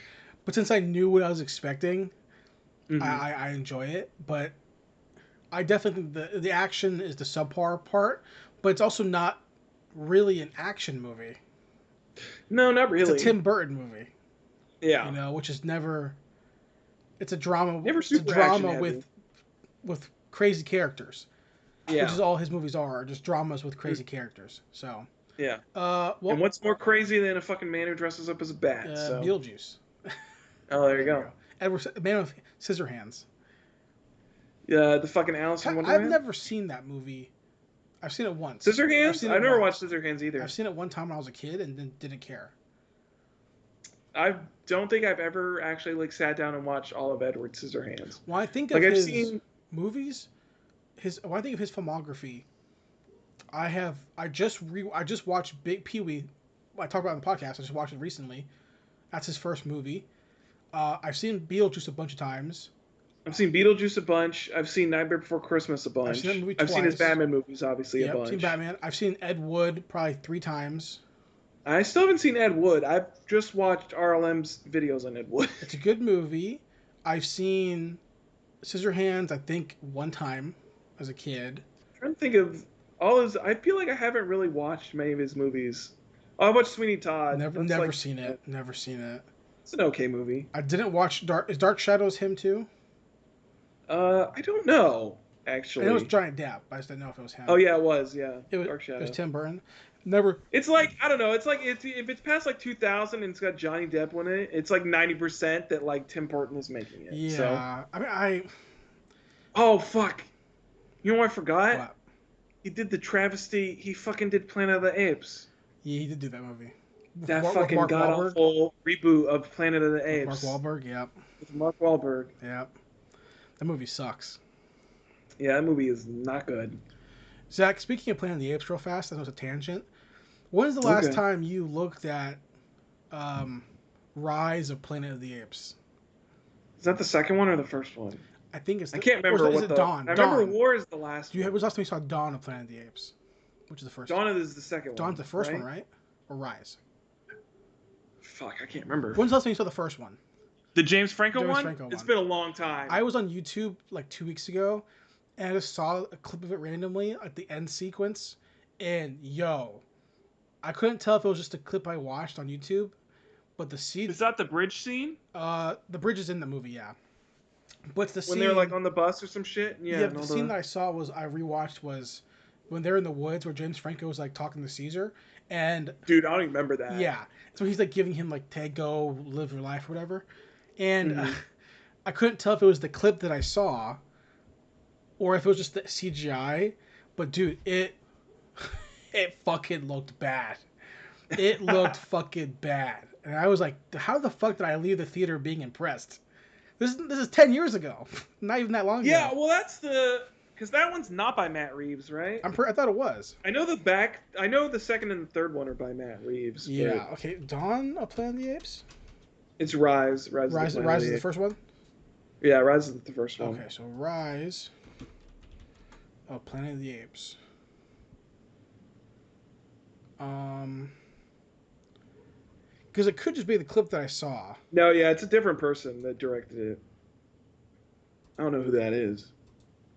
But since I knew what I was expecting, Mm-hmm. I enjoy it. But I definitely think the action is the subpar part, but it's also not really an action movie. No, not It's a really. Tim Burton movie, you Yeah. know, which is never. It's a drama. Never It's a super action drama heavy. with crazy characters, which is Yeah. all his movies are, just dramas with crazy characters. So, Yeah. And well, what's more crazy than a fucking man who dresses up as a bat? So. Beetlejuice. Oh, there you There we go. go. Edward, Man with Scissorhands. Yeah, the fucking Alice in I've Wonderland. never seen that movie. I've seen it once. Scissorhands? I've never watched Scissorhands either. I've seen it one time when I was a kid and then didn't care. I don't think I've ever actually like sat down and watched all of Edward Scissorhands. When I think of Like I've his seen movies, when I think of his filmography, I just watched Big Pee Wee. I talked about it on the podcast. I just watched it recently. That's his first movie. I've seen Beetlejuice a bunch of times. I've seen Beetlejuice a bunch. I've seen Nightmare Before Christmas a bunch. I've seen that movie I've seen his twice. Batman movies obviously a bunch. I've seen Batman. I've seen Ed Wood probably 3 times. I still haven't seen Ed Wood. I've just watched RLM's videos on Ed Wood. It's a good movie. I've seen Scissorhands, I think, one time as a kid. I'm trying to think of all his. I feel like I haven't really watched many of his movies. Oh, I watched Sweeney Todd. Never seen it. Never seen it. It's an okay movie. I didn't watch Is Dark Shadows him too? I don't know actually. I know it's Johnny Depp. I just didn't know if it was him. Oh yeah, it was. Yeah, Dark Shadow. It was Tim Burton. Never. It's like I don't know. It's like if it's past like 2000 and it's got Johnny Depp in it, it's like 90% that like Tim Burton is making it. Yeah. So. I mean, Oh fuck! You know what I forgot? What? He did the travesty. He fucking did Planet of the Apes. Yeah, he did do that movie. That fucking god awful reboot of Planet of the Apes. Mark Wahlberg. Yep. With Mark Wahlberg. Yep. That movie sucks. Yeah, that movie is not good. Zach, speaking of Planet of the Apes, real fast, I know it's a tangent. When's the last time you looked at Rise of Planet of the Apes? Is that the second one or the first one? I think it's. I can't remember what the. Dawn. I remember War is the last. It was last time you saw Dawn of Planet of the Apes, which is the first. Dawn is the second one. Dawn's the first one, right? Or Rise? Fuck, I can't remember. When's the last time you saw the first one? The James Franco one? It's been a long time. I was on YouTube like 2 weeks ago, and I just saw a clip of it randomly at the end sequence, and I couldn't tell if it was just a clip I watched on YouTube, but the scene. Is that the bridge scene? The bridge is in the movie, yeah. But it's the scene when they're like on the bus or some shit. Yeah. The scene that I saw I rewatched was when they're in the woods where James Franco was like talking to Caesar, and dude, I don't even remember that. Yeah, so he's like giving him like, "Hey, go live your life" or whatever, and I couldn't tell if it was the clip that I saw, or if it was just the CGI. But dude, it fucking looked bad. It looked fucking bad, and I was like, "How the fuck did I leave the theater being impressed?" This is 10 years ago, not even that long ago. Yeah, well, that's because that one's not by Matt Reeves, right? I thought it was. I know the second and the third one are by Matt Reeves. Yeah. Okay. Dawn of Planet of the Apes. It's Rise. Rise is the first one. Yeah, Rise is the first one. Okay, so Rise of Planet of the Apes. Because it could just be the clip that I saw. No, yeah, it's a different person that directed it. I don't know who that is.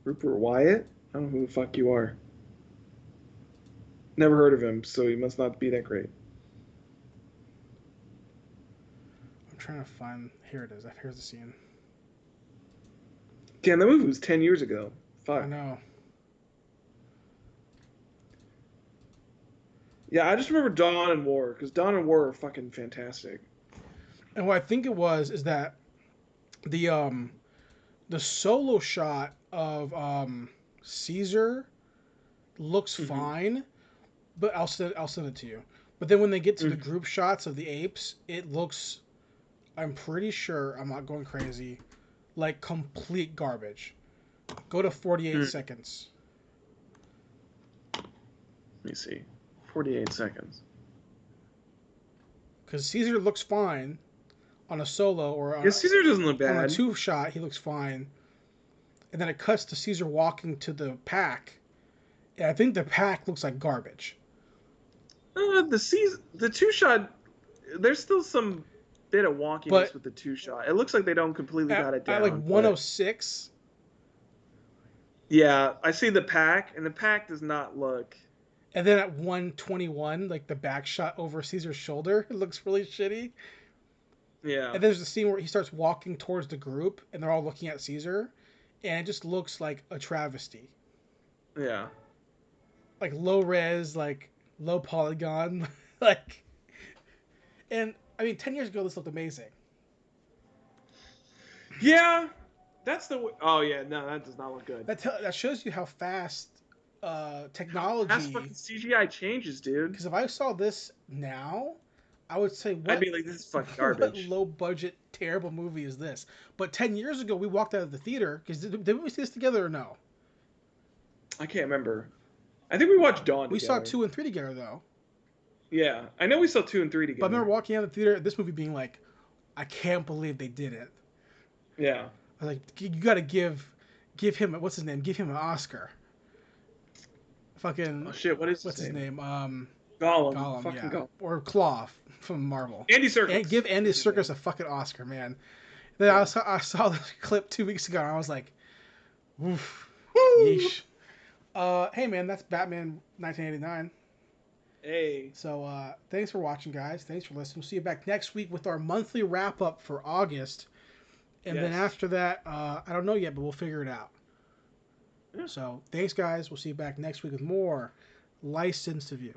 Rupert Wyatt? I don't know who the fuck you are. Never heard of him, so he must not be that great. I'm trying to find. Here it is. Here's the scene. Damn, that movie was 10 years ago. Fuck. I know. Yeah, I just remember Dawn and War, because Dawn and War are fucking fantastic. And what I think it was is that the solo shot of Caesar looks fine, but I'll send it to you. But then when they get to the group shots of the apes, it looks, I'm pretty sure I'm not going crazy, like complete garbage. Go to 48 seconds. Let me see. 48 seconds. Because Caesar looks fine on a solo or on, Caesar doesn't look bad. On a 2-shot, he looks fine. And then it cuts to Caesar walking to the pack. And I think the pack looks like garbage. The 2-shot, there's still some bit of wonkiness with the 2-shot. It looks like they don't completely got it down. At like 106. Yeah, I see the pack, and the pack does not look. And then at 121, like the back shot over Caesar's shoulder, it looks really shitty. Yeah. And there's a scene where he starts walking towards the group, and they're all looking at Caesar, and it just looks like a travesty. Yeah. Like low res, like low polygon, like. And I mean, 10 years ago, this looked amazing. Yeah, that's the. Oh yeah, no, that does not look good. That shows you how fast technology. How fast fucking CGI changes, dude. Because if I saw this now, I would say, what? I'd be like, this is fucking garbage. What low budget, terrible movie is this? But 10 years ago, we walked out of the theater because didn't we see this together or no? I can't remember. I think we watched Dawn. We saw 2 and 3 together though. Yeah, I know we saw 2 and 3 together. But I remember walking out of the theater, this movie being like, I can't believe they did it. Yeah. I was like, you got to give him, what's his name? Give him an Oscar. Fucking. Oh shit! What's his name? Gollum. Fucking yeah. Gollum. Or Claw from Marvel. Andy Serkis. And give Andy Serkis a fucking Oscar, man. Then I saw this clip 2 weeks ago, and I was like, oof. Yeesh. Hey man, that's Batman 1989. Hey. So thanks for watching, guys. Thanks for listening. We'll see you back next week with our monthly wrap up for August. And then after that, I don't know yet, but we'll figure it out. Yeah. So thanks, guys. We'll see you back next week with more Licensed to View.